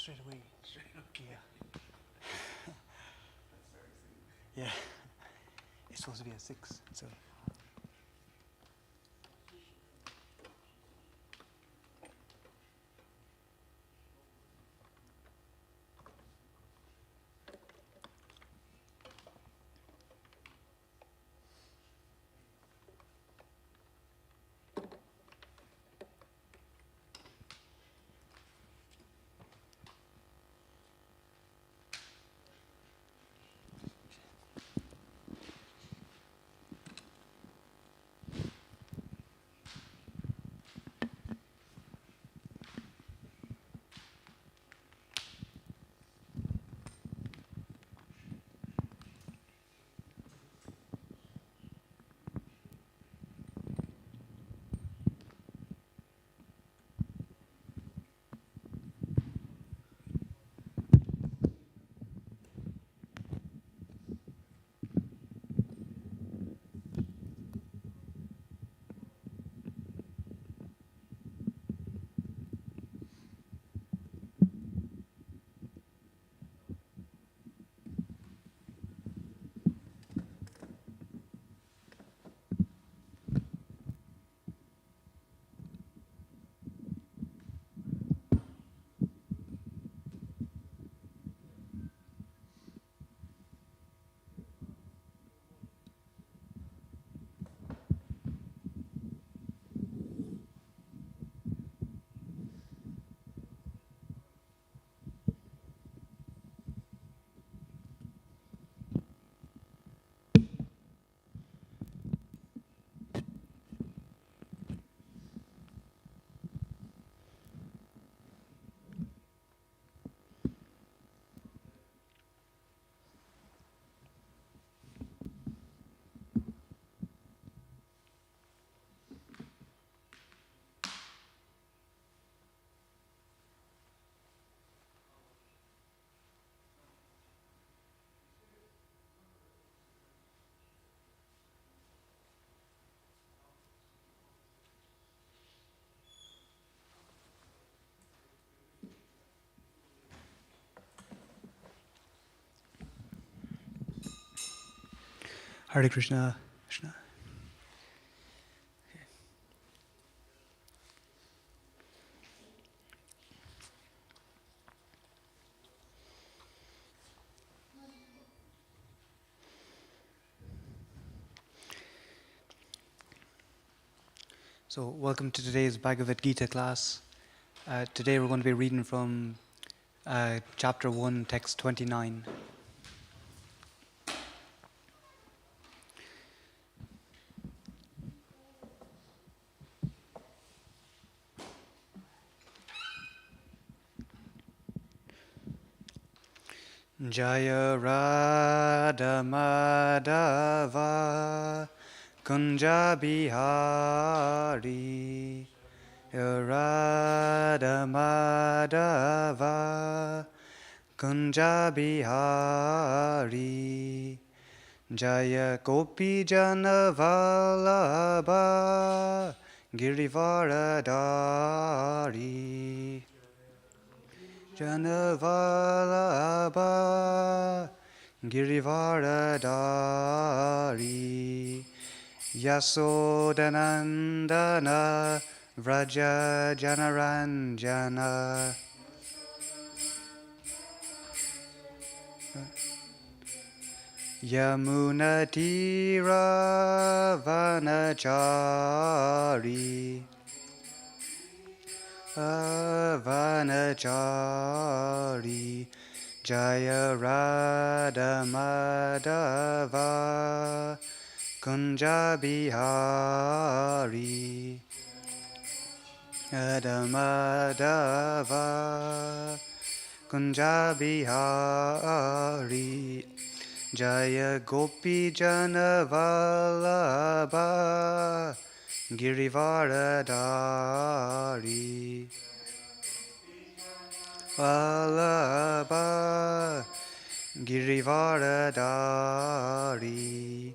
straight away. Okay. Yeah. That's very soon. Yeah. It's supposed to be at 6, so. Hare Krishna. Krishna. So, welcome to today's Bhagavad Gita class. Today we're going to be reading from chapter 1, text 29. Jaya Radha Madhava Kunja Bihari Radha Madhava Kunja Bihari Jaya Gopi Jana Vallabha Girivaradari Jana Vallabha Girivaradari Yasodhanandana Vraja Janaranjana Yamunatira Vanachari Vanachari Jaya Radha Madhava Kunja Bihari Radha Madhava Kunja Bihari Jaya Gopi Jana Vallabha Girivaradari Vallabha Girivaradari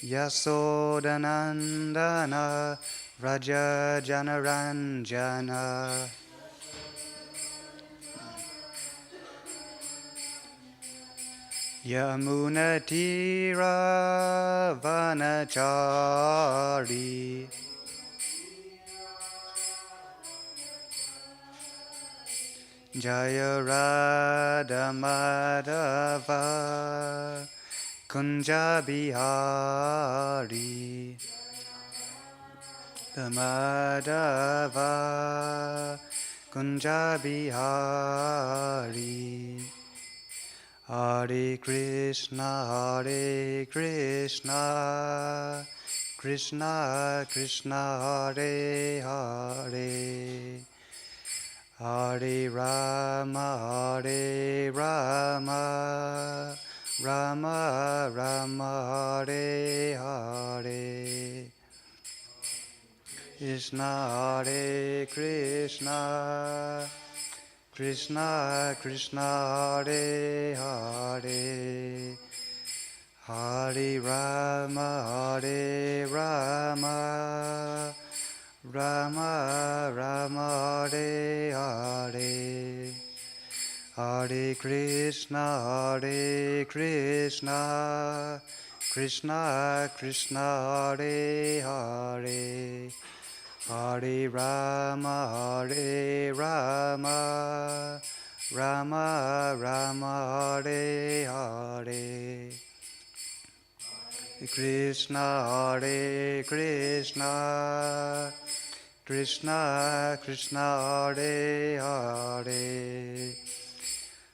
Yasodhanandana Vraja Janaranjana Yamunatira vanachari Jaya Radha Madhava Kunja Bihari Madhava Kunja Bihari Hare Krishna Krishna Krishna Hare Hare Hare Rama Rama Rama Hare Hare Krishna Hare Krishna Krishna Krishna Hare Hare Hare Rama Rama Rama Hare Hare Hare Krishna Krishna Krishna Hare Hare Hare Rama Rama Rama Hare Hare Krishna Krishna Krishna Hare Hare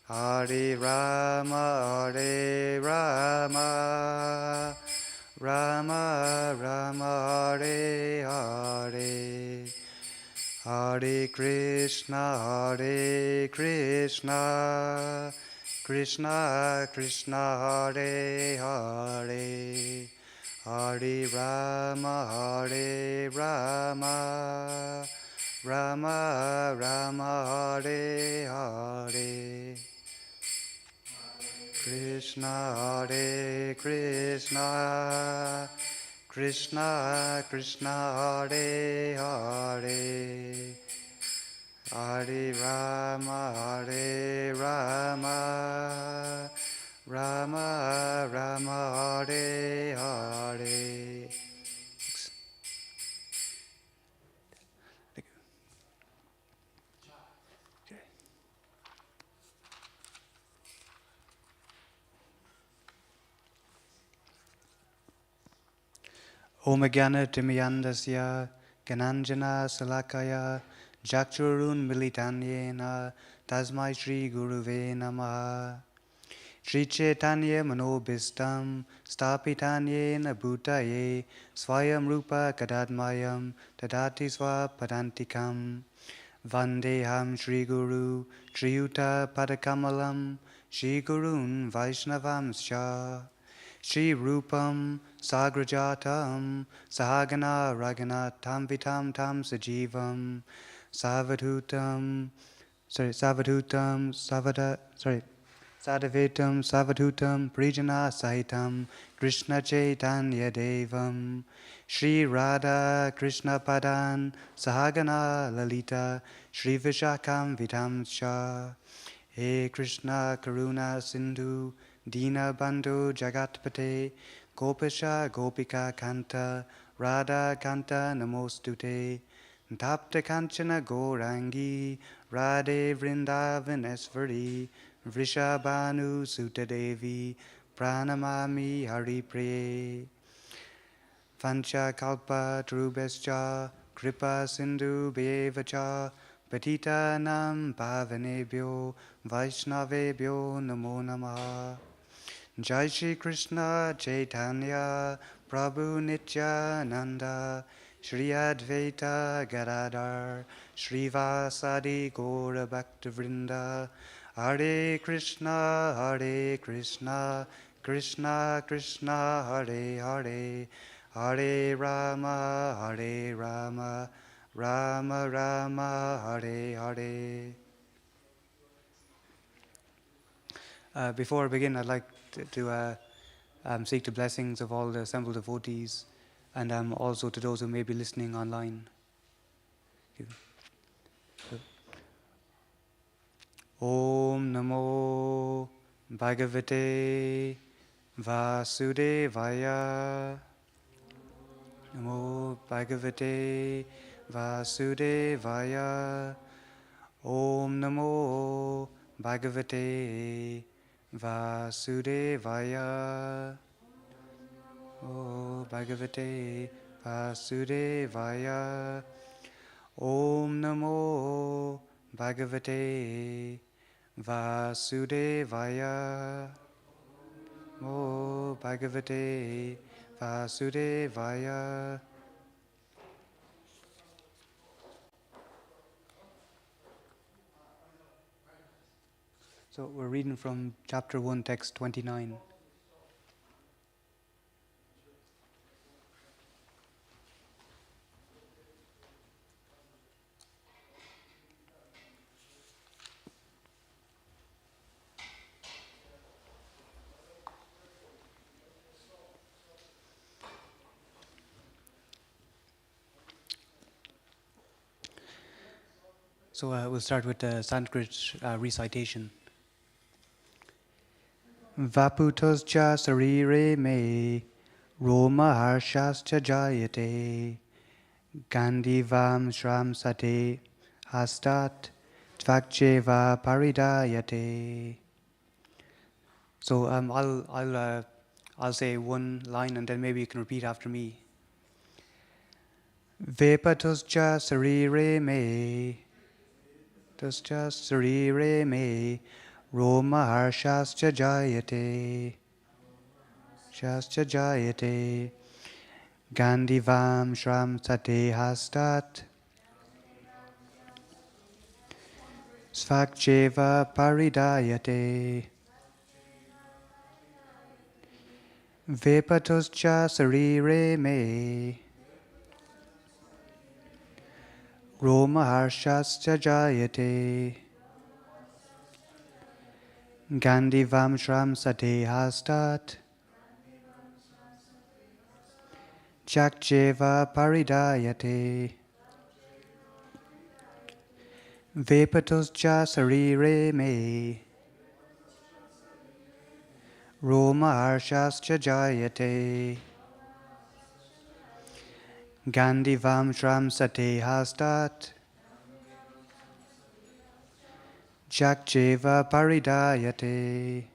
Hare Rama Rama Rama Hare Hare Hare Krishna Krishna Krishna Hare Hare Hare Rama Rama Rama Hare Hare Krishna Krishna Krishna Hare Hare Hare Rama Rama Rama Hare Hare. Om Gyana Timyandasya Gananjana Salakaya Jakchurun Militanyena Tasmai Shri Guruve Namaha Shri Chaitanya Manobhistam Stapitanyena Bhutaye Swayam Rupa Kadadmayam Tadati Swapadantikam Vandeham Shri Guru Triyuta Padakamalam Shri Gurun Vaishnavamscha Shri Rupam Sagrajatam Sahagana Raganatam Vitam Tam Sajivam Savadhutam Sadavatam Savadhutam Prijana Sahitam Krishna Chaitanya Devam Shri Radha Krishna Padan Sahagana Lalita Shri Vishakam Vitamsha He Krishna Karuna Sindhu Dina Bandhu Jagatpate Gopasha Gopika Kanta Radha Kanta Namostute Tapta Kanchana Gorangi Radhe Vrindavaneshwari Vrishabhanu Sutadevi Pranamami Haripriye Vancha Kalpa Trubhascha Kripa Sindhu Bhevacha Patita Nam Pavanebhyo Vaishnavebhyo Namo Namaha Jai Shri Krishna Chaitanya Prabhu Nityananda Shri Advaita Gadadhar Shri Vasadi Gaura Bhaktivinoda Hare Krishna Krishna Krishna Hare Hare Hare Rama Rama Rama Hare Hare. Before I begin, I'd like to seek the blessings of all the assembled devotees and also to those who may be listening online. Om Namo Bhagavate Vasudevaya. Namo Bhagavate Vasudevaya. Om Namo Bhagavate Vasudevaya. Om Bhagavate Vasudevaya. Om Namo Bhagavate Vasudevaya. Namo Bhagavate Vasudevaya. So we're reading from chapter 1, text 29. So we'll start with the Sanskrit recitation. Vaputascha sarire me Roma harshascha jayate Gandivam shram sate hastat tvakcheva paridayate. So I'll say one line and then maybe you can repeat after me. Vepatuscha sarire me Tuscha sarire me Roma harshascha jayate Shascha jayate Gandivam shram sate hastat Svakcheva paridayate Vepatuscha sarire me Roma harshascha jayate Gandivam shram sate hastat Chakcheva paridayate Vepatuscha sarire me Roma harshascha jayate Gandivam shram sate hastat Chakcheva paridayate.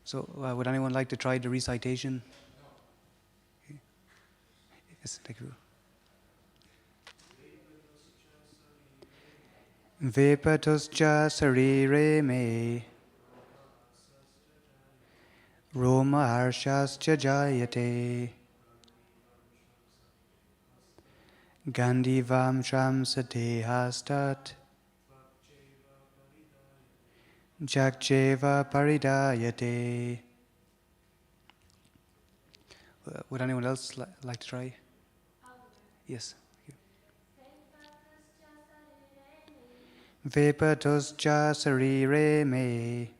So would anyone like to try the recitation? Yes, thank you. Vepatuscha sarire me Roma harshascha jayate Gandivam shram sate hastat Jakcheva paridayate. Would anyone else like to try? Yes. Vepatuscha sarire me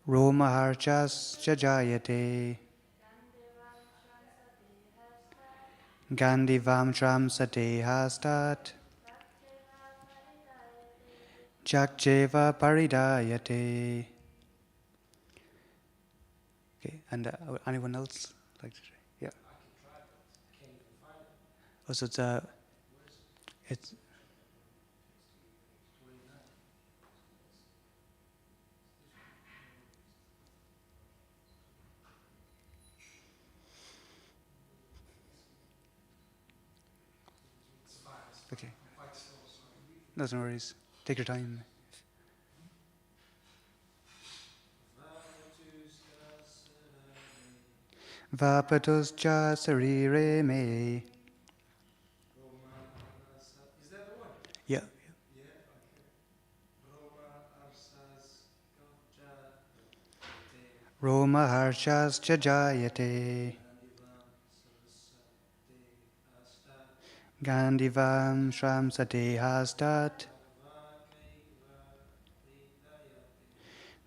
Roma harshascha jayate Gandivam shram sate hastat Chakcheva paridayate. Okay, and anyone else like to try? Yeah. Oh, so it's okay. No worries. Take your time. Vapatuscha sarire me. Is that the one? Yeah. Yeah, okay. Roma harshascha jayate Gandivam shram sate hastat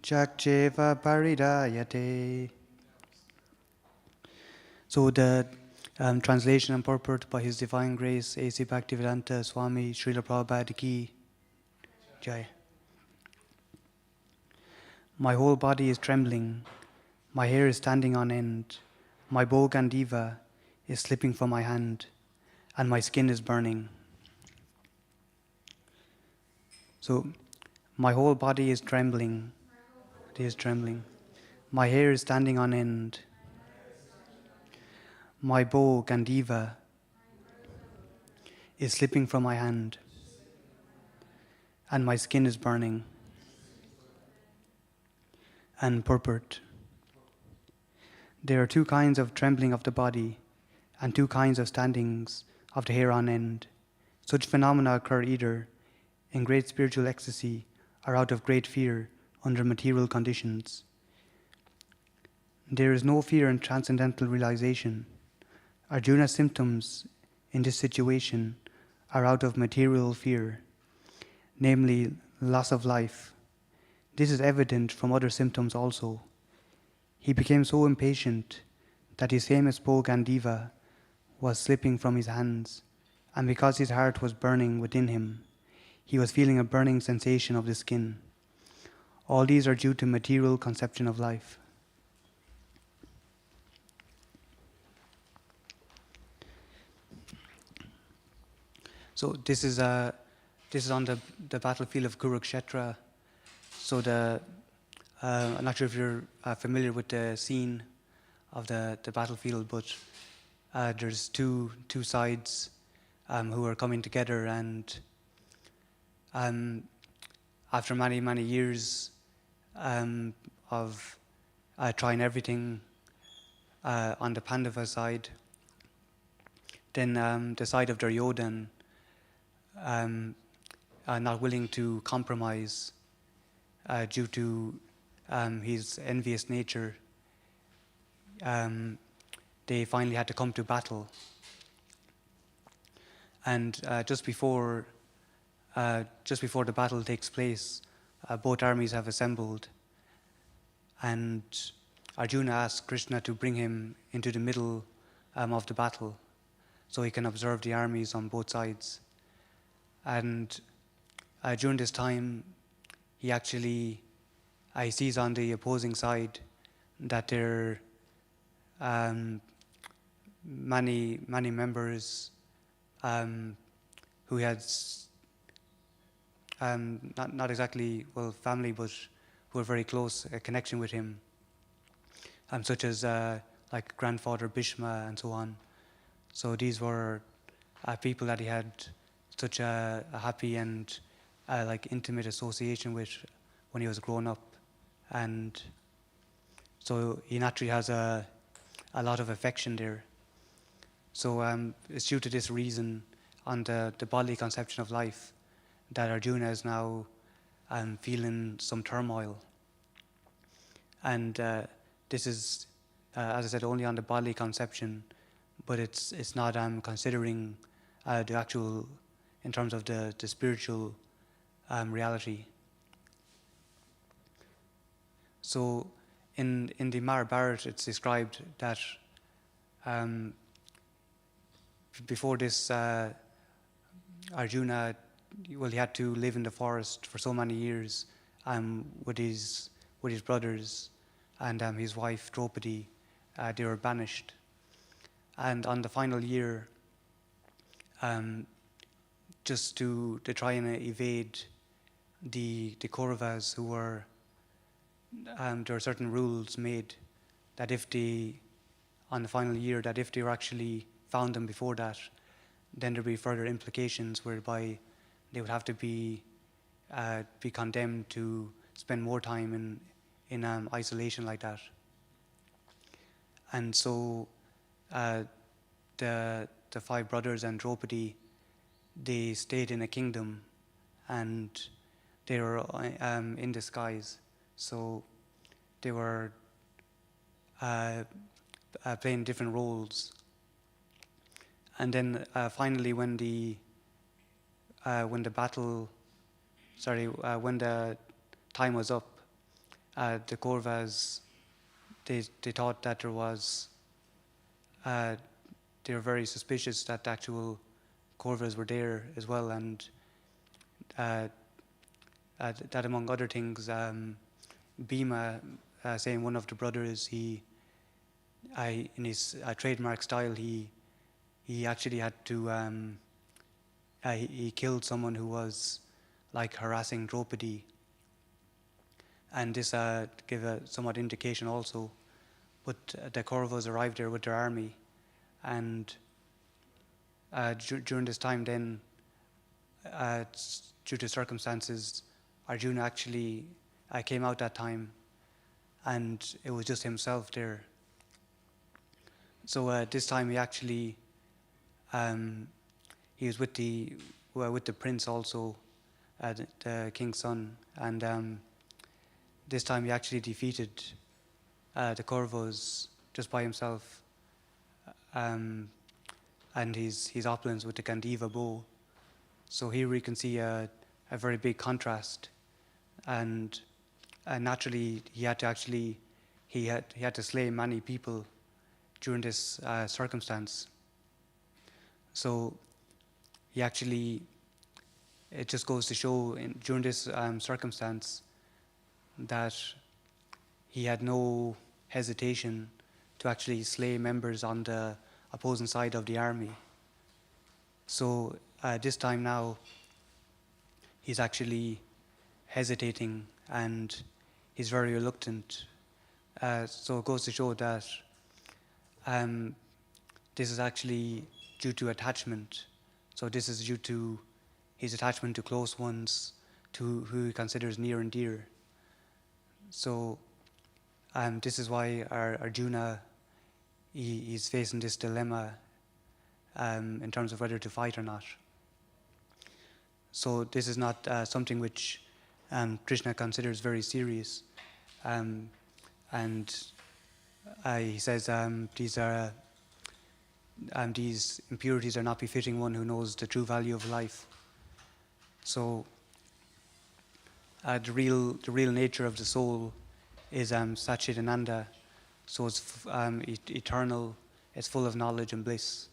Chakcheva paridayate. So the translation and purport by His Divine Grace A.C. Bhaktivedanta Swami Srila Prabhupada Ki. Jai. My whole body is trembling, my hair is standing on end, my bow Gandiva is slipping from my hand, and my skin is burning. So, my whole body is trembling, it is trembling. My hair is standing on end, my bow Gandiva is slipping from my hand, and my skin is burning. And purport. There are two kinds of trembling of the body, and two kinds of standings of the hair on end. Such phenomena occur either in great spiritual ecstasy or out of great fear under material conditions. There is no fear in transcendental realization. Arjuna's symptoms in this situation are out of material fear, namely loss of life. This is evident from other symptoms also. He became so impatient that his famous bow Gandiva was slipping from his hands, and because his heart was burning within him, he was feeling a burning sensation of the skin. All these are due to material conception of life. So this is on the battlefield of Kurukshetra. So I'm not sure if you're familiar with the scene of the battlefield, but there's two sides who are coming together, and after many years of trying everything on the Pandava side, then the side of Duryodhan not willing to compromise due to his envious nature, they finally had to come to battle. And just before the battle takes place, both armies have assembled, and Arjuna asks Krishna to bring him into the middle of the battle so he can observe the armies on both sides. And during this time, he actually sees on the opposing side that there are many members who had not exactly family, but who were very close connection with him, such as like grandfather Bhishma and so on. So these were people that he had such a happy and like intimate association with when he was growing up, and so he naturally has a lot of affection there. So it's due to this reason, on the bodily conception of life, that Arjuna is now feeling some turmoil. And this is, as I said, only on the bodily conception, but it's not considering the actual, in terms of the spiritual reality. So in the Mahabharata, it's described that before this, Arjuna, he had to live in the forest for so many years with his brothers and his wife Draupadi. They were banished, and on the final year, just to try and evade the Kauravas, who were there are certain rules made that on the final year, that if they were actually found them before that, then there'd be further implications whereby they would have to be condemned to spend more time in isolation like that. And so the five brothers and Draupadi, they stayed in a kingdom, and they were in disguise. So they were playing different roles. And then finally, when the time was up, the Kauravas, they thought that there was, they were very suspicious that the actual Kauravas were there as well, and that among other things, Bhima, saying one of the brothers, in his trademark style, he actually had to he killed someone who was like harassing Draupadi, and this gave a somewhat indication also. But the Kauravas arrived there with their army, and during this time, then due to circumstances, Arjuna actually came out that time, and it was just himself there. So this time he actually he was with the prince also, the king's son, and this time he actually defeated the Kauravas just by himself, and his opulence with the Gandiva bow. So here we can see a very big contrast, and naturally he had to slay many people during this circumstance. So it just goes to show during this circumstance that he had no hesitation to actually slay members on the opposing side of the army. So this time now, he's actually hesitating and he's very reluctant. So it goes to show that this is actually due to attachment. So this is due to his attachment to close ones, to who he considers near and dear. So this is why Arjuna he's facing this dilemma in terms of whether to fight or not. So this is not something which Krishna considers very serious, and he says these impurities are not befitting one who knows the true value of life. So the real nature of the soul is Satchidananda, so it's eternal, it's full of knowledge and bliss.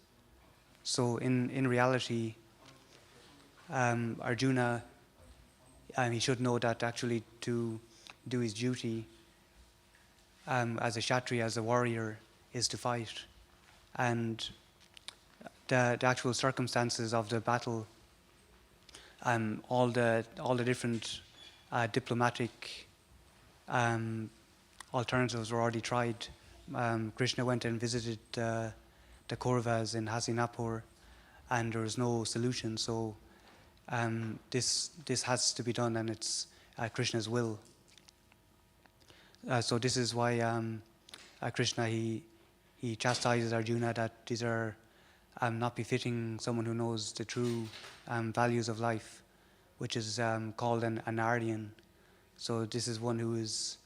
So in reality, Arjuna, he should know that actually to do his duty as a Kshatriya, as a warrior, is to fight. And the actual circumstances of the battle, all the different diplomatic alternatives were already tried. Krishna went and visited the Kauravas in Hastinapur, and there was no solution. So this has to be done, and it's Krishna's will. So this is why Krishna he chastises Arjuna that these are not befitting someone who knows the true values of life, which is called an Aryan. So this is one who is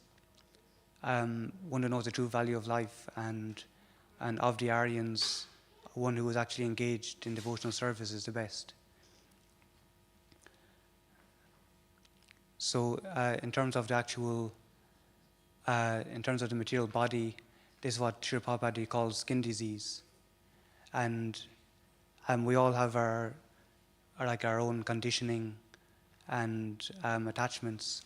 one who knows the true value of life, and of the Aryans, one who is actually engaged in devotional service is the best. So in terms of the actual, in terms of the material body, this is what Srila Prabhupada calls skin disease, and we all have our own conditioning and attachments.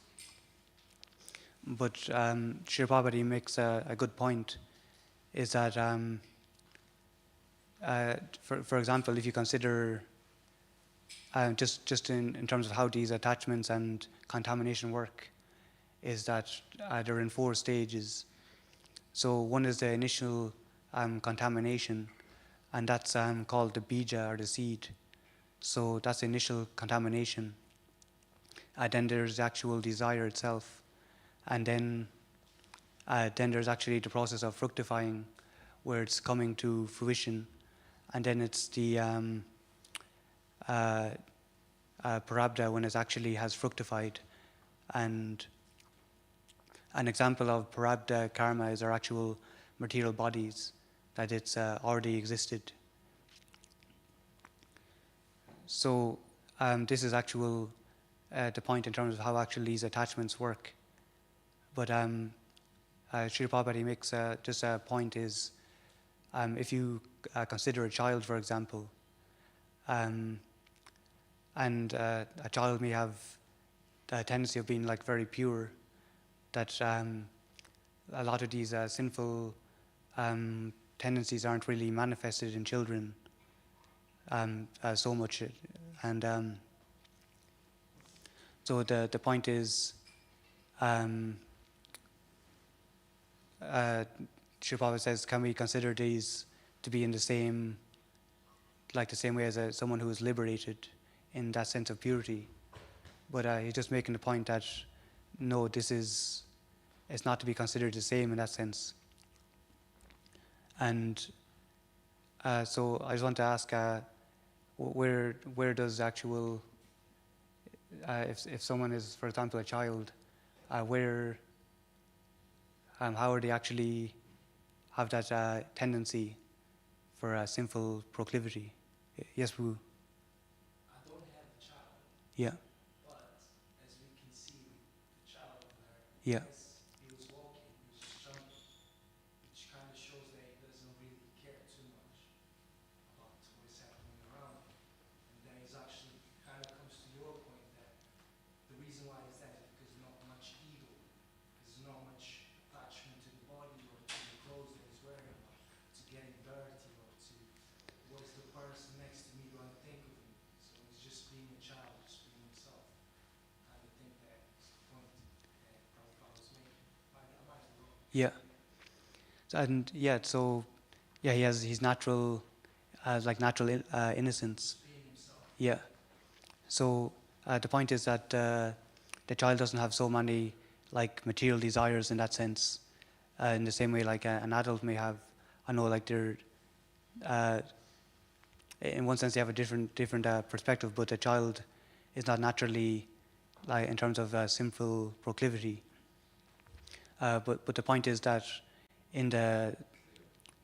But Srila Prabhupada makes a good point, is that for example, if you consider just in terms of how these attachments and contamination work, is that they're in 4 stages. So one is the initial contamination, and that's called the bija, or the seed. So that's the initial contamination. Then there's the actual desire itself, and then there's actually the process of fructifying, where it's coming to fruition, and then it's the parabda, when it actually has fructified. And an example of parabda karma is our actual material bodies, that it's already existed. So this is actual the point in terms of how actually these attachments work. But Srila Prabhupada makes just a point is, if you consider a child, for example, and a child may have tendency of being like very pure, that a lot of these sinful tendencies aren't really manifested in children so much. And so the point is, Sri Prabhupada says, can we consider these to be in the same way as someone who is liberated in that sense of purity? But he's just making the point that no, it's not to be considered the same in that sense. And so I just want to ask, where does actual, if someone is, for example, a child, where, how are they actually have that tendency for a sinful proclivity? Yes, Boo. I don't have a child, Yeah. but as we can see with the child there, Yeah. as he was walking, he was just jumping, which kind of shows that he doesn't really care too much about what is happening around him. And then he's actually kind of comes to your point that the reason why is that is because not much ego, there's not much attachment to the body or to the clothes that he's wearing, or to getting dirty, or to what's the person next to me going to think of me. So he's just being a child, just being himself. And I think that's the point that Prabhupada was making. I might be wrong. Yeah. So he has his natural, natural innocence. Just being himself. Yeah. So the point is that the child doesn't have so many like material desires in that sense, in the same way like an adult may have. I know like they're, in one sense they have a different perspective, but the child is not naturally like in terms of sinful proclivity. But the point is that in the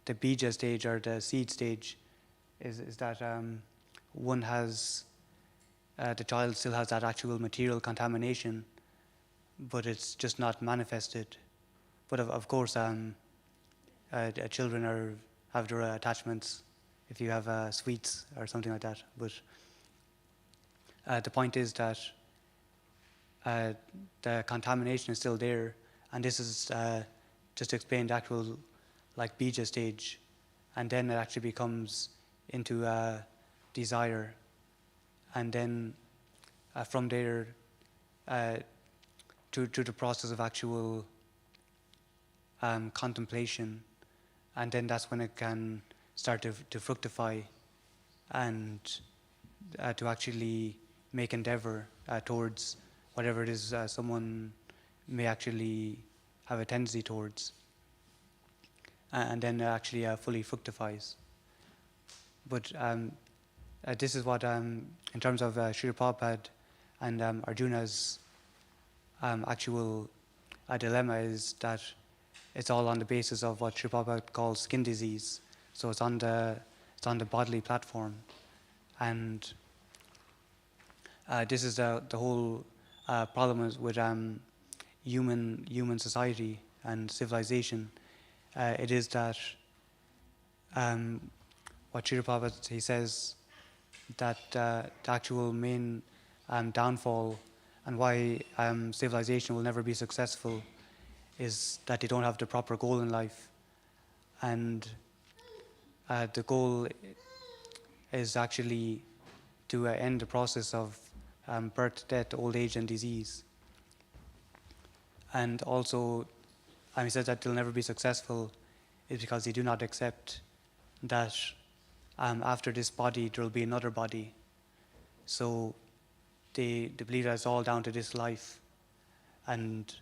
bija stage or the seed stage, is that one has the child still has that actual material contamination, but it's just not manifested. But of course, children have their attachments. If you have sweets or something like that, but the point is that the contamination is still there, and this is just to explain the actual like bija stage, and then it actually becomes into desire, and then from there to the process of actual contemplation, and then that's when it can start to fructify and to actually make endeavor towards whatever it is someone may actually have a tendency towards, and then actually fully fructifies. But this is what, in terms of Srila Prabhupada and Arjuna's actual dilemma, is that it's all on the basis of what Srila Prabhupada calls skin disease. So it's on the bodily platform, and this is the whole problem with human society and civilization. It is that what Srila Prabhupada, he says that the actual main downfall and why civilization will never be successful is that they don't have the proper goal in life. And the goal is actually to end the process of birth, death, old age, and disease. And also, he says that they'll never be successful is because they do not accept that after this body there will be another body. So they believe that it's all down to this life, and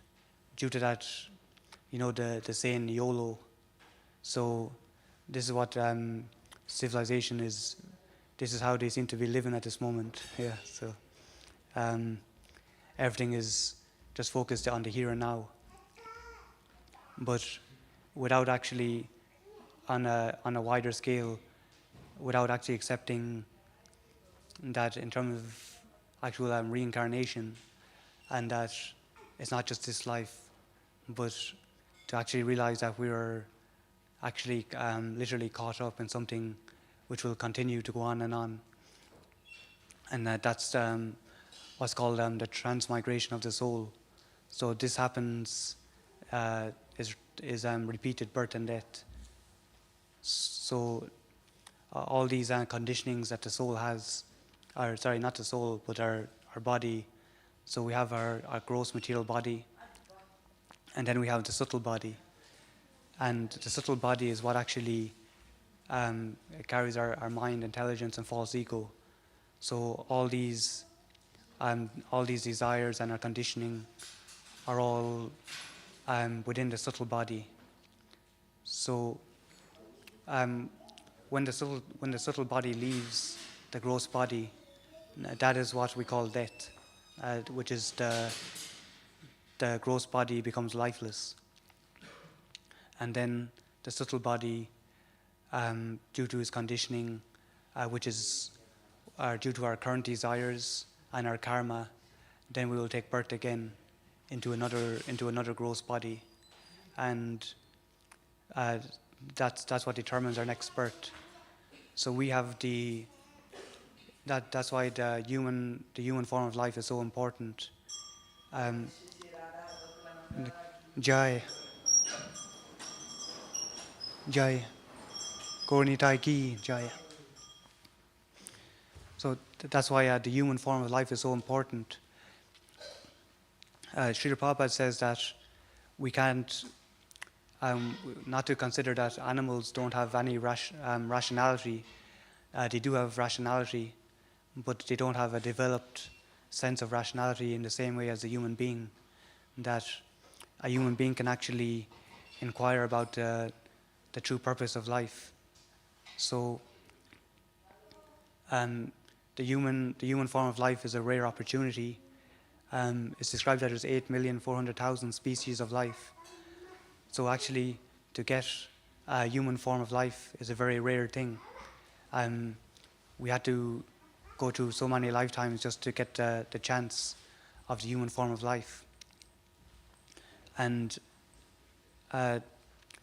due to that, the saying YOLO. So this is what civilization is. This is how they seem to be living at this moment. Yeah. So everything is just focused on the here and now, but without actually on a wider scale, without actually accepting that in terms of actual reincarnation, and that it's not just this life, but to actually realize that we are actually literally caught up in something which will continue to go on, and that's what's called the transmigration of the soul. So this happens is repeated birth and death. So all these conditionings that the soul has, or sorry, not the soul, but our body. So we have our gross material body, and then we have the subtle body. And the subtle body is what actually it carries our mind, intelligence, and false ego. So all these desires and our conditioning are all within the subtle body. So when the subtle body leaves the gross body, that is what we call death, which is the gross body becomes lifeless, and then the subtle body, due to its conditioning, which is due to our current desires and our karma, then we will take birth again into another gross body, and that's what determines our next birth. So we have that's why the human form of life is so important. Jai Jai Kornitai Ki Jai. So that's why the human form of life is so important. Srila Prabhupada says that we can't, not to consider that animals don't have any rationality. They do have rationality, but they don't have a developed sense of rationality in the same way as a human being. That a human being can actually inquire about the true purpose of life. So the human form of life is a rare opportunity. It's described that there's 8,400,000 species of life. So actually, to get a human form of life is a very rare thing. We had to go through so many lifetimes just to get the chance of the human form of life. And the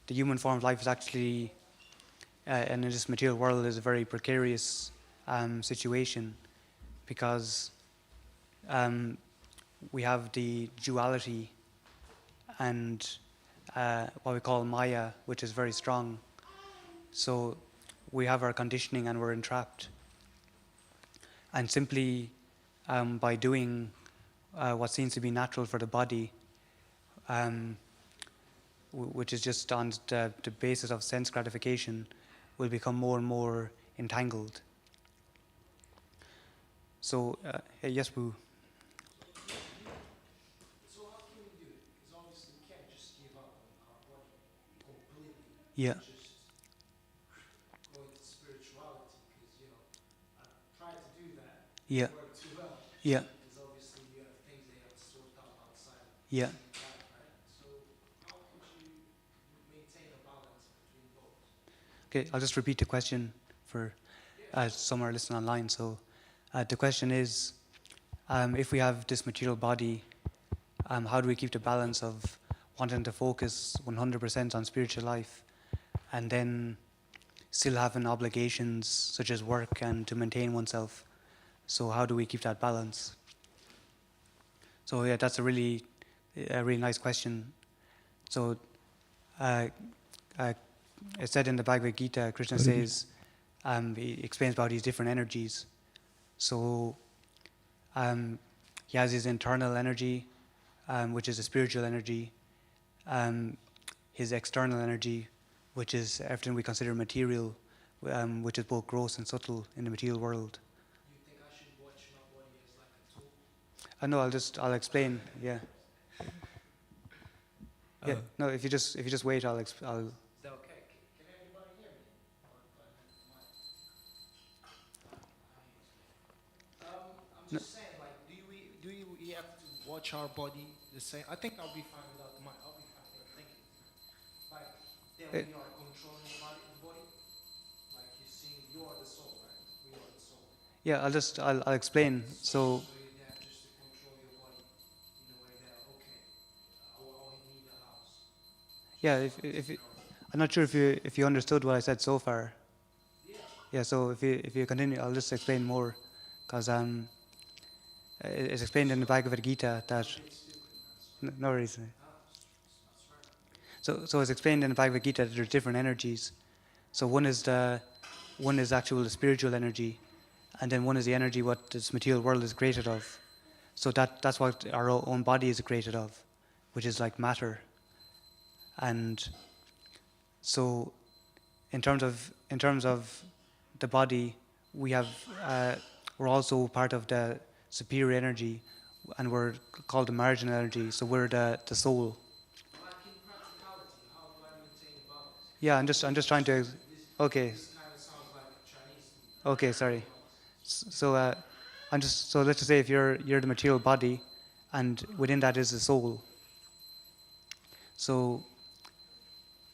human form of life is actually, in this material world, is a very precarious situation, because we have the duality and what we call Maya, which is very strong. So we have our conditioning and we're entrapped. And simply by doing what seems to be natural for the body, which is just on the basis of sense gratification, will become more and more entangled. So, yes, Boo. So how can we do it? Because obviously we can't just give up on our body completely. Yeah. Just go into spirituality, because I tried to do that. Yeah. It worked too well. Yeah. Because obviously you have things that you have to sort out outside. Yeah. Life, right? So how could you maintain a balance between both? Okay, I'll just repeat the question for some are listening online. So, the question is, if we have this material body, how do we keep the balance of wanting to focus 100% on spiritual life, and then still having obligations such as work and to maintain oneself? So how do we keep that balance? So yeah, that's a really nice question. So it's said in the Bhagavad Gita, Krishna says, he explains about these different energies. So he has his internal energy, which is a spiritual energy, his external energy, which is everything we consider material, which is both gross and subtle in the material world. You think I should watch my body as like a tool? I'll explain. Yeah. Yeah. No, if you just wait, I'll. Is that okay? Can everybody hear me? Or do I need the mic? I'm just saying, like, do we have to watch our body the same? I think I'll be fine without the mic. I'll be fine here. Thank you. Like, then we are controlling the body. Like you see, you are the soul, right? We are the soul. Yeah, I'll explain. So So you have just to control your body in a way that, okay, I only need a house. yeah, I'm not sure if you understood what I said so far. Yeah. Yeah. So if you continue, I'll just explain more, because it's explained in the Bhagavad Gita that no reason. So it's explained in the Bhagavad Gita that there's different energies. So one is actual spiritual energy, and then one is the energy what this material world is created of. So that's what our own body is created of, which is like matter. And so in terms of the body, we're also part of the superior energy, and we're called the marginal energy. So we're the soul. Like in practicality, how do I maintain the balance? Yeah, I'm just trying to. Okay. This kind of sounds like Chinese to me. Okay, sorry. So so let's just say if you're the material body, and within that is the soul. So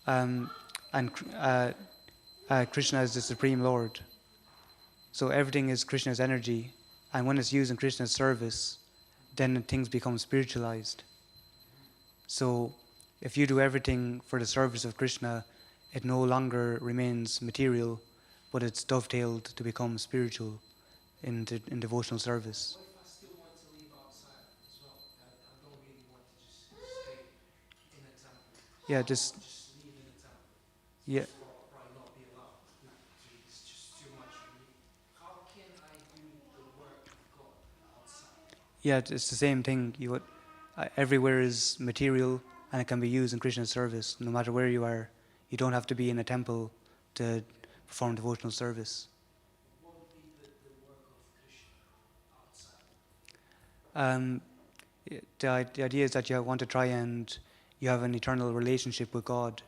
and Krishna is the supreme Lord. So everything is Krishna's energy, and when it's used in Krishna's service, then things become spiritualized. So if you do everything for the service of Krishna, it no longer remains material, but it's dovetailed to become spiritual in devotional service. What if I still want to leave outside as well? I don't really want to just stay in a temple. Yeah, just leave in a temple. yeah. Probably not be allowed. It's just too much for me. How can I do the work of God outside? Yeah, it's the same thing. Everywhere is material, and it can be used in Krishna's service. No matter where you are, you don't have to be in a temple to perform devotional service. What would be the work of Krishna outside? The idea is that you want to try and you have an eternal relationship with God,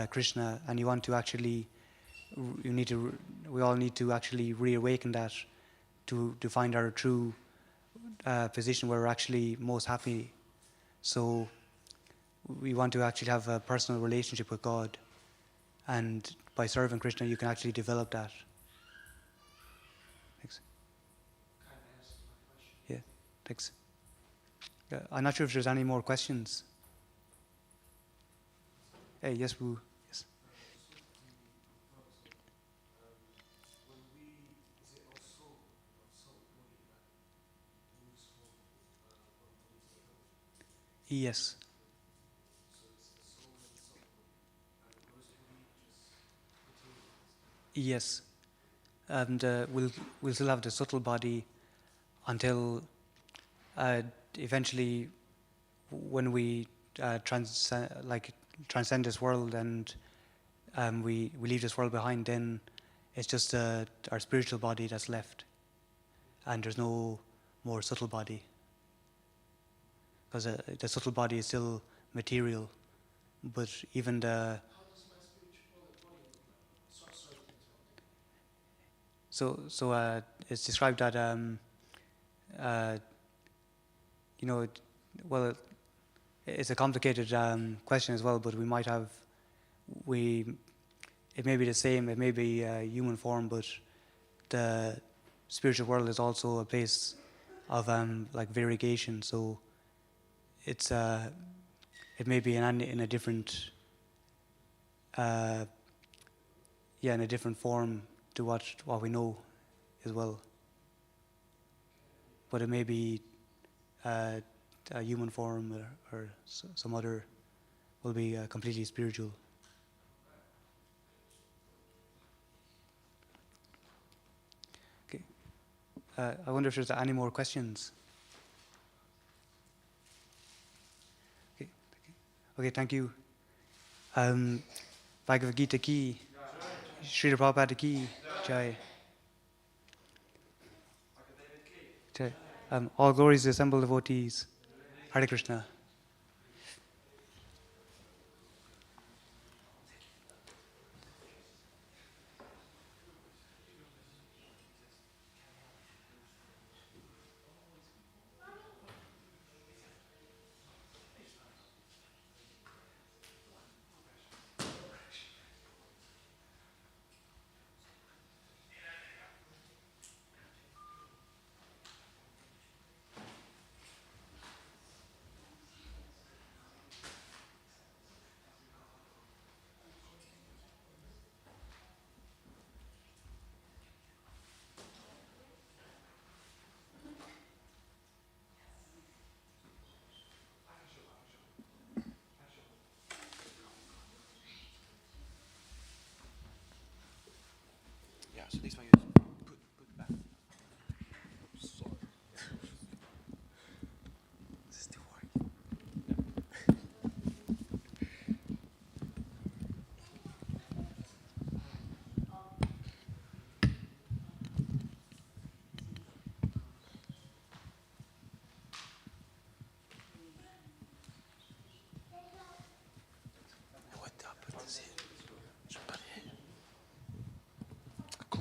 Krishna, and you want to actually, we all need to actually reawaken that to find our true position where we're actually most happy. So we want to actually have a personal relationship with God, and by serving Krishna, you can actually develop that. Thanks. Kind of answers my question. Yeah, thanks. I'm not sure if there's any more questions. Hey, yes, Boo. Yes. Yes. Yes. And we'll still have the subtle body until eventually, when we transcend this world and we leave this world behind, then it's just our spiritual body that's left, and there's no more subtle body, because the subtle body is still material, but even the How does my spiritual body look like? Sorry to interrupt. so it's described that well, it's a complicated question as well, but it may be the same, it may be human form, but the spiritual world is also a place of like variegation. So it may be in a different in a different form to what we know as well. But it may be a human form or some other will be completely spiritual. Okay. I wonder if there's any more questions. Okay, thank you. Bhagavad Gita ki, Srila Prabhupada ki, Jai. Jai. All glories to assembled devotees. Hare Krishna.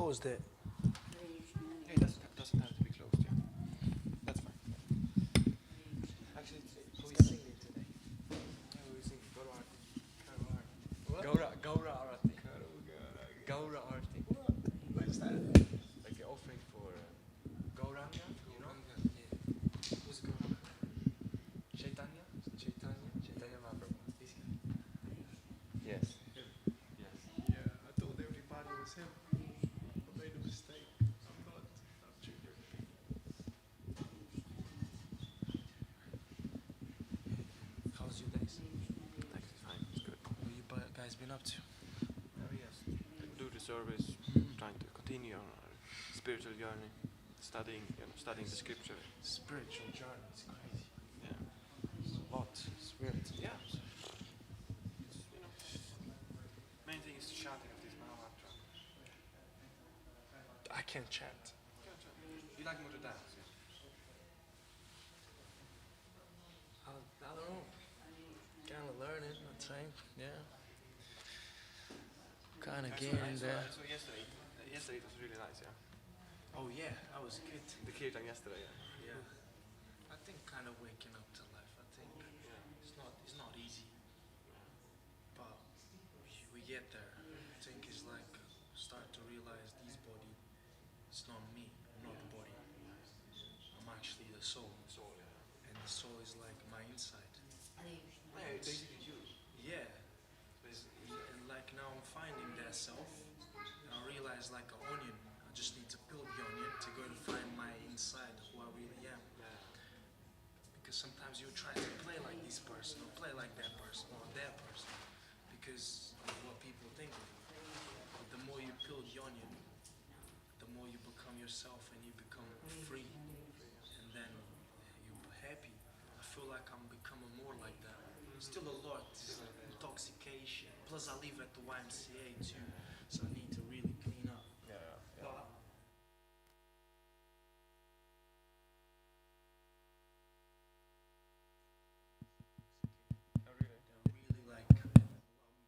closed it. It doesn't have to be closed, yeah. That's fine. Actually, who is singing today? Yeah, who is singing? Gaura Arati. Gaura Arati. What is that? Like an offering for Gauranga, you know? Who's going? Chaitanya? Chaitanya Mahaprabhu. This guy. Yes. Yes. Yeah, I thought everybody was him. I made a mistake. I'm not. I'm Junior. How's your days? Thanks, it's fine. It's good. What you guys been up to? Oh, yes. Do the service, trying to continue on our spiritual journey, studying the scripture. Spiritual journey. It's crazy. Yeah. It's a lot. Spirit. Yeah. It's, main thing is chanting of this Mahamantra. I can't chant. You like more to dance? Yeah? I don't know. Kind of learning, I'd say. Yeah. Kind of getting there. I saw yesterday. Yesterday it was really nice, yeah. Oh yeah, that was good. The kirtan yesterday, yeah. Yeah. I think kind of waking up to life. I think it's not easy, but we get there. I think it's like start to realize this body. It's not me. I'm not the body. I'm actually the soul. Soul, yeah. And the soul is like my inside. Yeah, it's basically you. Yeah. Basically. And like now I'm finding that self. And I realize like an onion. I just need to peel the onion to go and find my inside, who I really am. Yeah. Because sometimes you try to play like this person or play like that person or that person because of what people think of you. But the more you peel the onion, the more you become yourself and you become free. And then you're happy. I feel like I'm becoming more like that. Still a lot, intoxication. Plus I live at the YMCA too, so I need to really clean up. Yeah. But Oh, really? they really like allow me to be.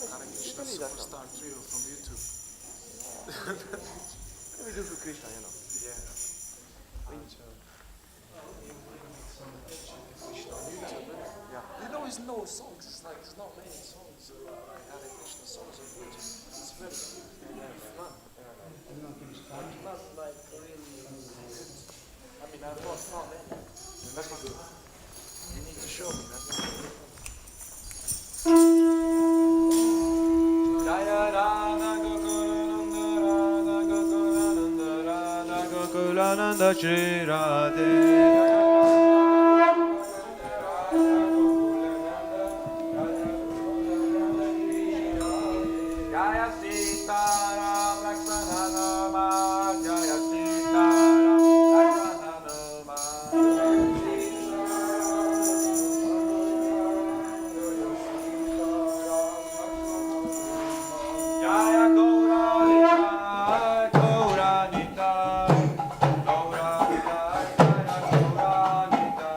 Hare Krishna Superstar Trio from YouTube. We do for Krishna, you know. Yeah. Krishna on YouTube, Yeah. you know, there's no songs. It's like there's not many songs, like Hare Krishna songs on YouTube. It's very few. None. Not like really. I mean, I've not found any. And that's not good. You need to show me. That's Jaya Radha Gokulananda Shri Jaya Sitaram Lakshmana Nama Jaya Sitaram Lakshmana Nama Jaya Gauranita Gauranita Gauranita Jaya Gauranita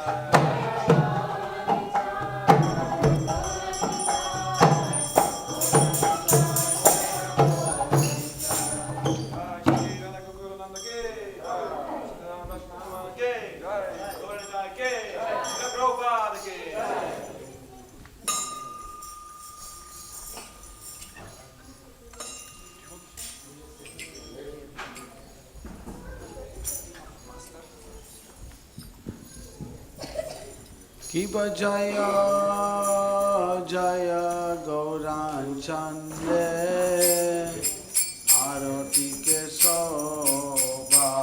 Kiba Jaya Jaya Gauran Chande Arati ke Sobha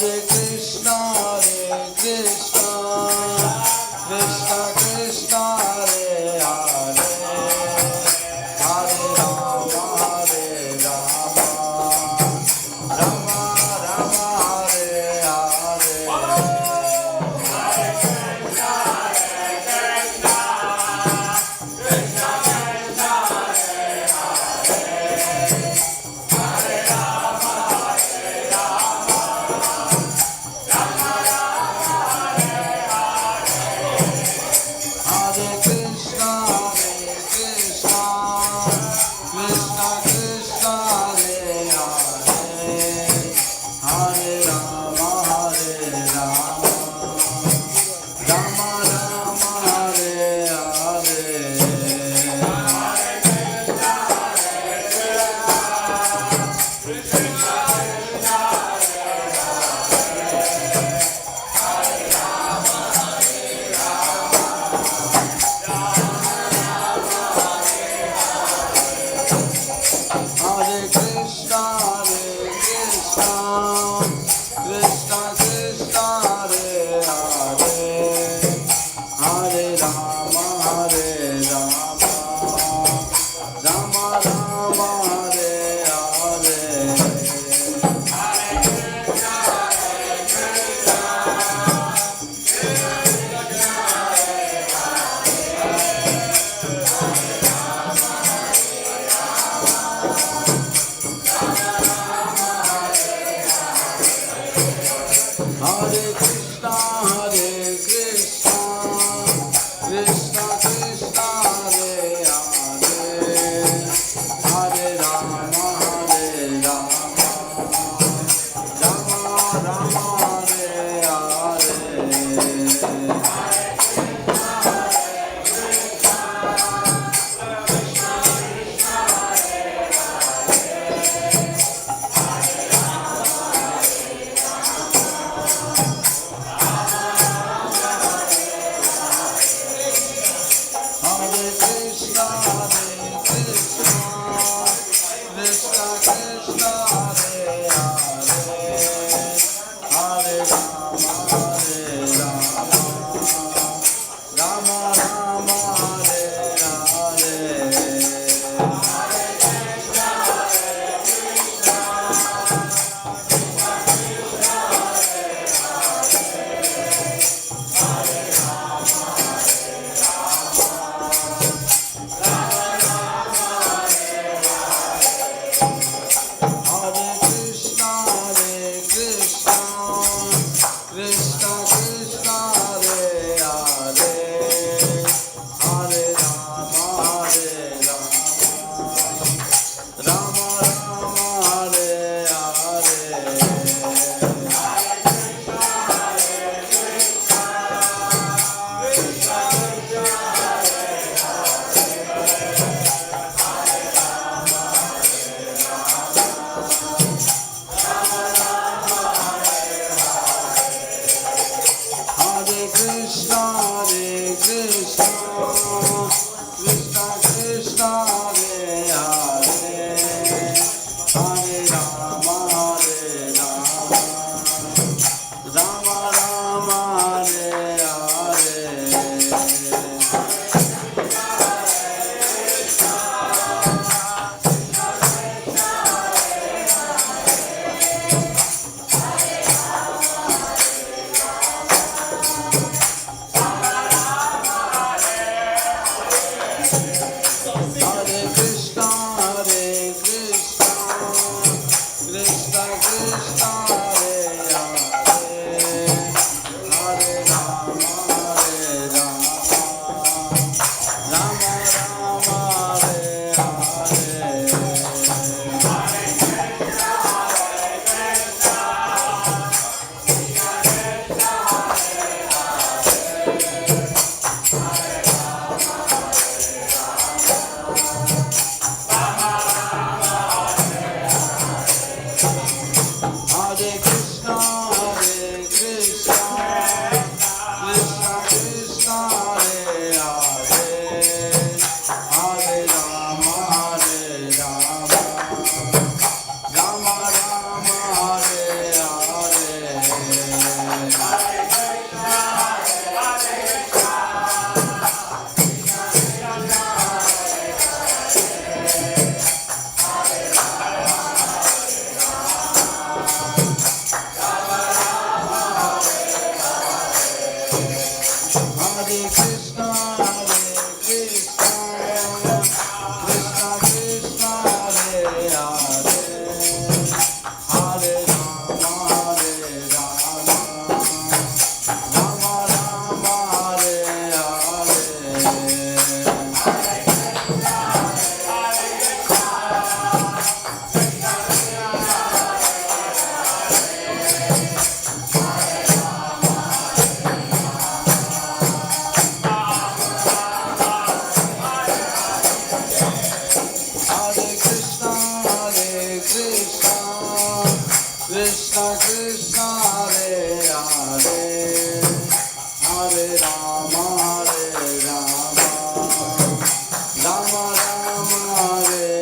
Hare Krishna, Krishna Krishna, Hare Hare, Hare Rama, Rama Rama, Hare Hare. Hare Krishna, Krishna Krishna, Hare Hare, Hare Rama, Rama Rama, Hare Hare. Hare Krishna, Krishna Krishna, Hare Hare, Hare Rama, Rama Rama, Hare Hare. Hare Krishna, Krishna Krishna, Hare Hare, Hare Rama, Rama Rama, Hare Hare. Hare Krishna, Krishna Krishna, Hare Hare, Hare Rama, Rama Rama, Hare Hare. Hare Krishna, Krishna Krishna, Hare Hare, Hare Rama, Rama Rama, Hare Hare. Hare Krishna, Krishna Krishna, Hare Hare, Hare Rama, Rama Rama, Hare Hare. Hare Krishna, Krishna Krishna Krishna Hare Hare Hare Rama Rama Rama Hare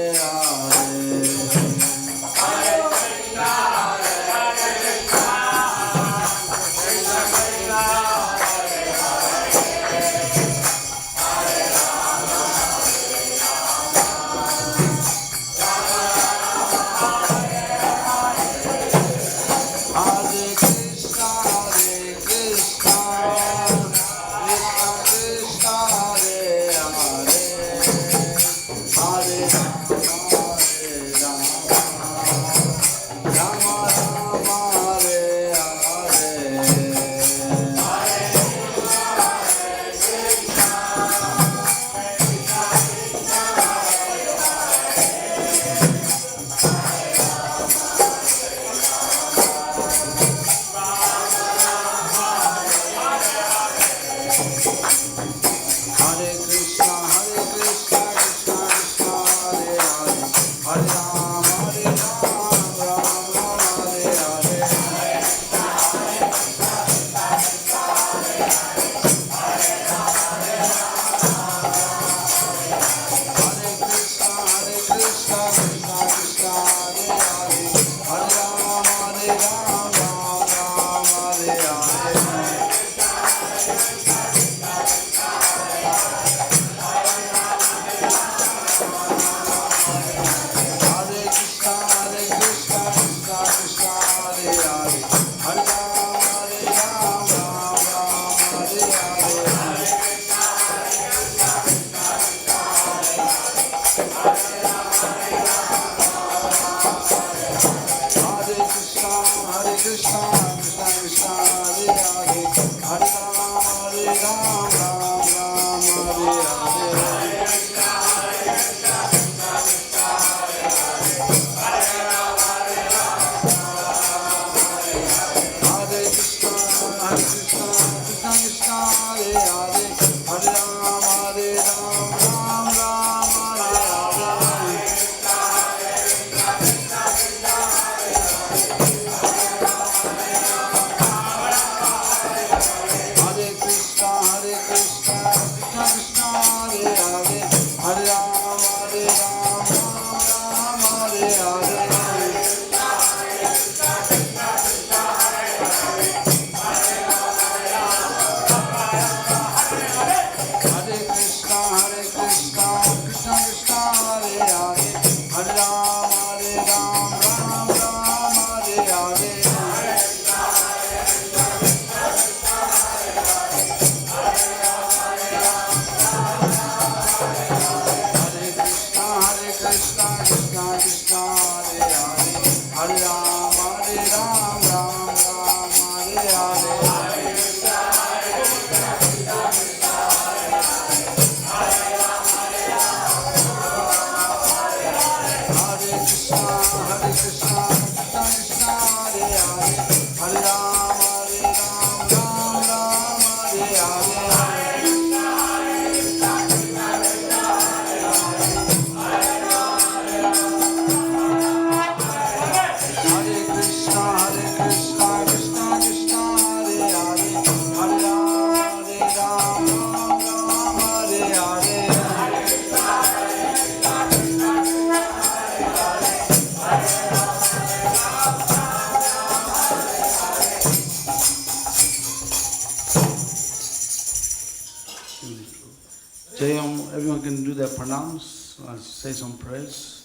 Jayam, everyone can do their pranams. I'll say some prayers.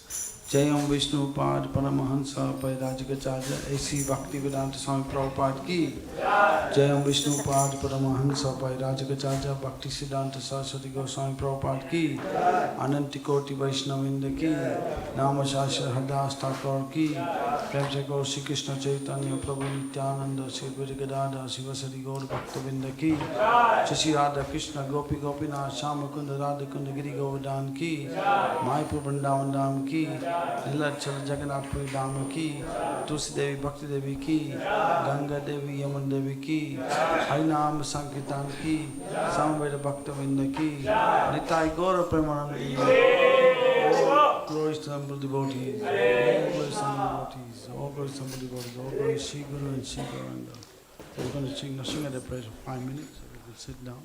Jayam Vishnu Pad Paramahansa Pairajikacharya A.C. Bhaktivedanta Swami Prabhupada ki. Jayam Vishnu Pad Paramahansa Pairajikacharya Bhaktisiddhanta Saraswati Goswami Prabhupada ki. Anantikoti Vaishnavinda ki. Nama Shastra Hadas Thakur ki. Prem se Gaur Shri Krishna Chaitanya Prabhu Nityananda Sri Gadada Sivasari Gaur Bhaktavinda ki. Shri Radha Krishna Gopi Gopinath Shamakunda Radha Kunda Giri Govardhan ki. Maipur Vrindavan Dham ki. Nilachal Jagannath Puri Dham ki. Tulsi Devi Bhakti Devi ki. Ganga Devi Yaman Devi ki. Harinam Sankirtan ki. Samveda Bhaktavinda ki. Nitai Gaura Premanandi. Glories to the devotees, all glories to the devotees, all glories Guru, somebody goes, oh Guru, Shri Guru and Shri Gauranga. So we're going to sing at the praise for 5 minutes, so we can sit down.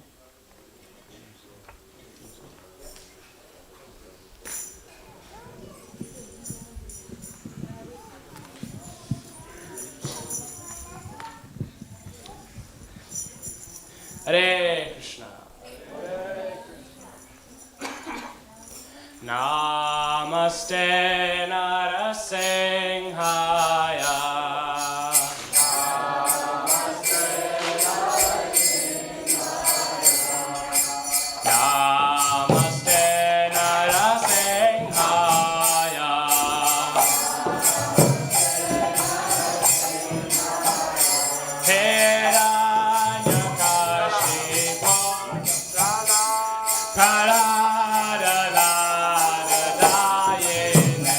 Hare Krishna. Namaste Narasimhaya. Namaste Narasimhaya. Hiranyakashipu Karadadadayine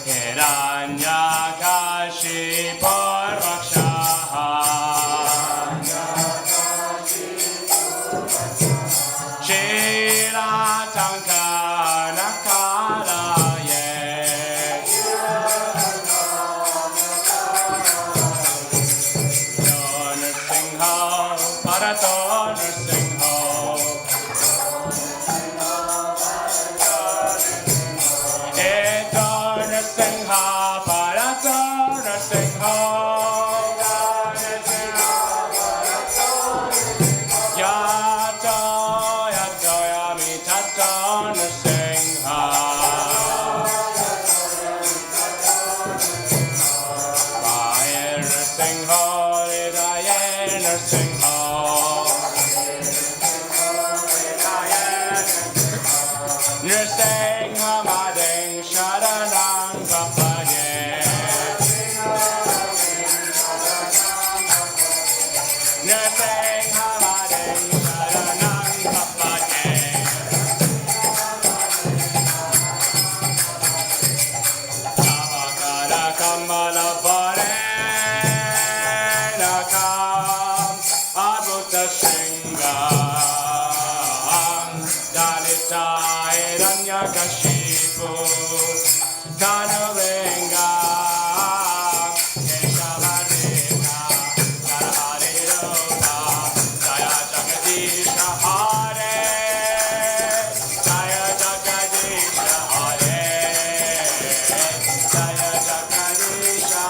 Hiranyakashipu Rakshaha Shiratankanakaraya Nursingho, Parato Nursingho Eto Nursingha, Parato Nursingho Yato, Yato, Yamitato Nursingha Fire Nursingho, Hridaye Nursingho Nursingha Madeng Sharanang Kapaye Nursingha Madeng Sharanang Kapaye Navakara Kamala Parenakam Advuta Shringam Dalita Hiranyakashipu Kanavenga Keshavadeka Naraharirupa Jaya Jagadisha Hare Jaya Jagadisha Hare Jaya Jagadisha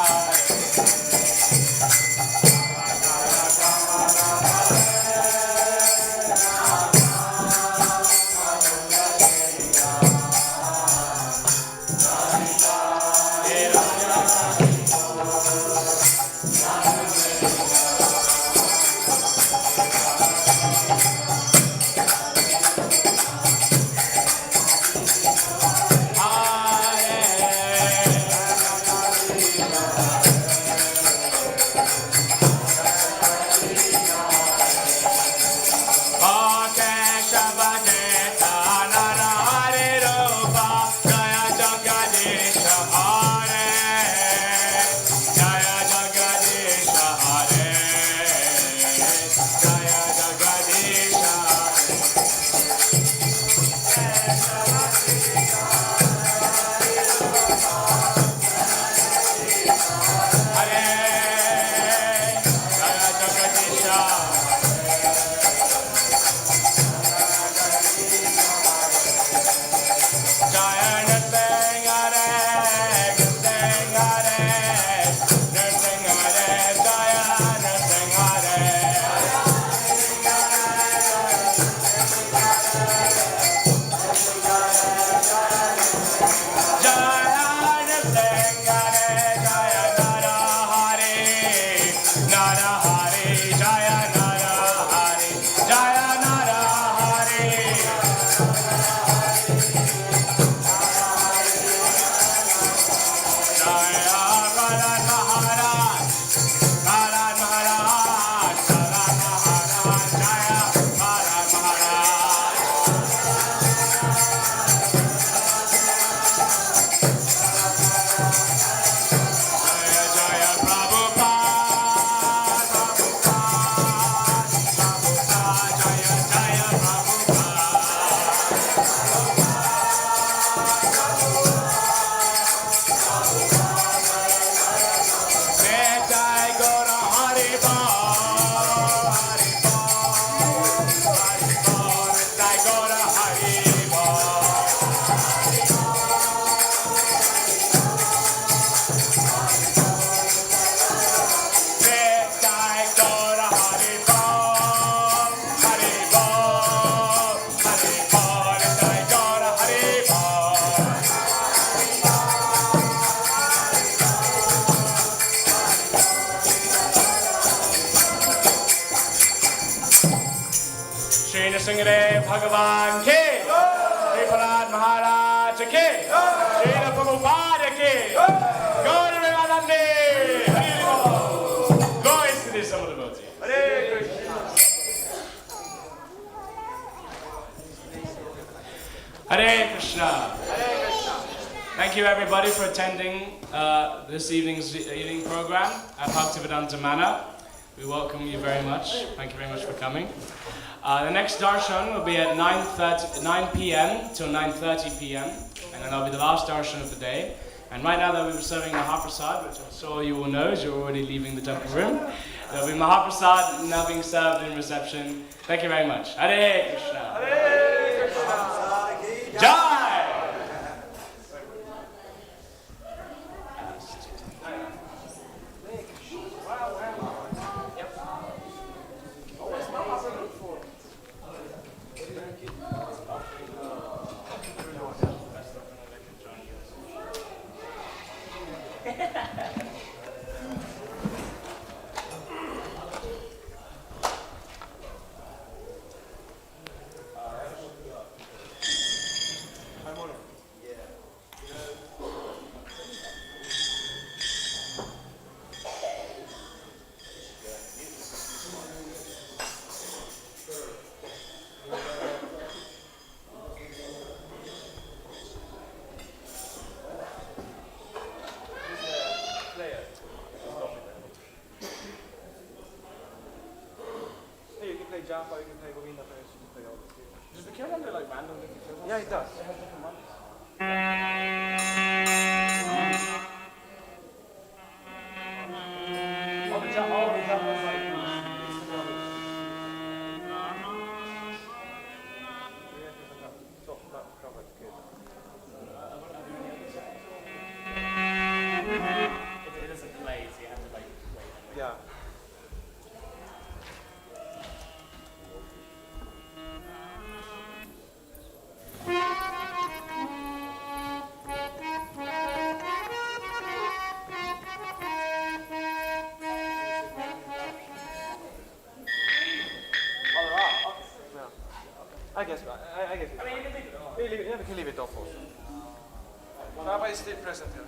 Jaya Singre Bhagavan ki, Shri Prahlad Maharaj ki, Srila Prabhupada ki, Gaur Vimanande, Hari Bol. Gaur Siddhi Samadhavati. Hare Krishna. Hare Krishna. Thank you everybody for attending this evening's evening program at Bhaktivedanta Manor. We welcome you very much. Thank you very much for coming. The next darshan will be at 9 p.m. till 9:30 p.m. and then that'll be the last darshan of the day. And right now that we're serving Mahaprasad, which I'm sure you all know as you're already leaving the temple room. There'll be Mahaprasad now being served in reception. Thank you very much. Hare Krishna. Hare Krishna. Jai! Jump, or you can play Govinda first, you can play all the three. Does the Kirtan do like random different Kirtans? Yeah, it does. It has different ones. Oh, the jump was like it doesn't play, so you have to like wait. Yeah. I guess it. I mean, you can leave it on. We can leave it off also. Baba is still present here.